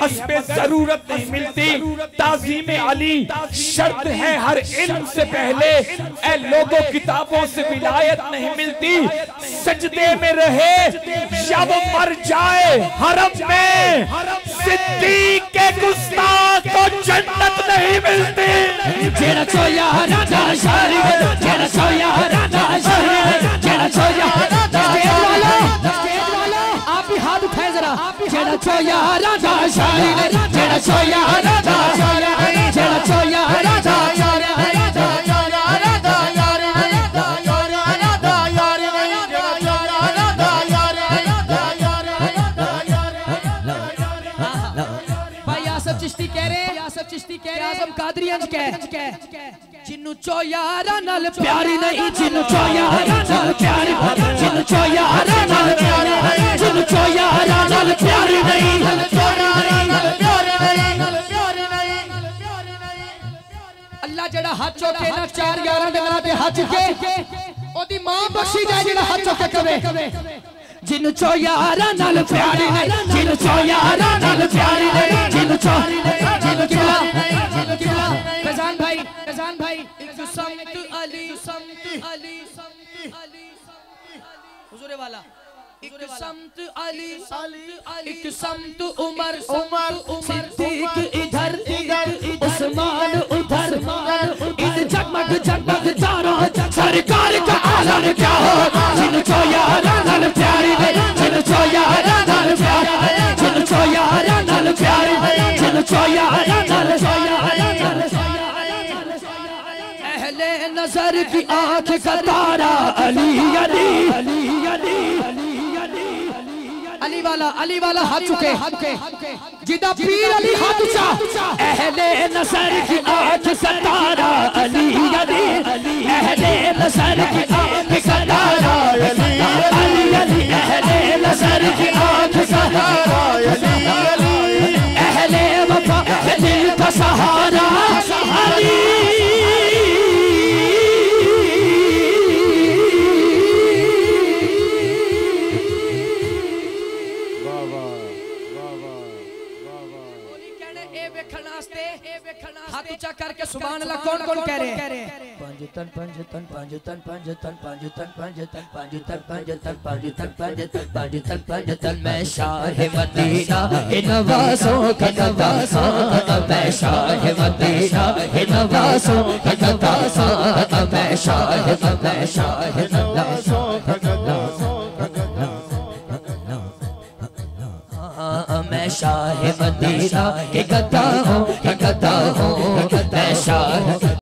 हस्बे जरूरत नहीं मिलती। ताज़ीम अली शर्त है हर इल्म से पहले। ए लोगों किताबों से विलायत नहीं मिलती। सजदे में रहे या वो मर जाए हरम में, सिद्दीक के गुस्ताख को जन्नत नहीं मिलती। जेड़ा चोया राजा शारी, जेड़ा चोया राजा शारी, जेड़ा चोया आप भी हाथ उठाए जरा। जेड़ा चोया राजा शारी, जेड़ा चोया राजा शारी, जेड़ा चोया राजा शारी, चिश्ती कह रहे, चिश्ती कह रहे, आज़म कादरियंज कह, जिन्नू चोयारा नाल प्यारी नहीं, जिन्नू चोयारा नाल प्यारी, जिन्नू चोयारा नाल प्यारी, जिन्नू चोयारा नाल प्यारी नहीं, अल्लाह जड़ा हाथ चौके ना 4 11 डंगरा ते हाथ चुके ओदी मां बख्शी जाए जड़ा हाथ चौके कवे। जिन्नू चोयारा नाल प्यारी नहीं, जिन्नू चोयारा नाल प्यारी नहीं, जिन्नू फैजान भाई, फैजान भाई, समत अली, समत अली, हुजूर वाला, एक समत अली, एक समत उमर, सिद्दीक इधर, उस्मान उधर, इन जगमग जगमग तारों सरकार का आलन क्या हो। जिन्नू चोयारा नाल प्यारी, जिन्नू चोयारा नाल प्यारी, जिन्नू चोयारा नाल प्यारी, जिन्नू चोयारा नाल अहले नजर की आंख का तारा अली अली अली अली अली वाला, अली वाला हाथ चुके, जिदा पीर अली हाथ ऊंचा। अहले नजर की आंख का तारा अली अली, अहले नजर की आंख का तारा अली अली, अहले नजर की आंख का तारा अली अली, अहले वफा दिल का सहारा अली। हाथ ऊंचा करके सुभान अल्लाह कौन कौन कह रहे हैं? पंजतन पंजतन पंजतन पंजतन पंजतन पंजतन पंजतन पंजतन पंजतन पंजतन पंजतन पंजतन मैं शाह मदीना इन नवासों का नवासा, मैं शाह मदीना इन नवासों का नवासा, मैं शाह नवासों का नवासा, मैं शाह मदीना के गदा हूँ, के गदा हूँ,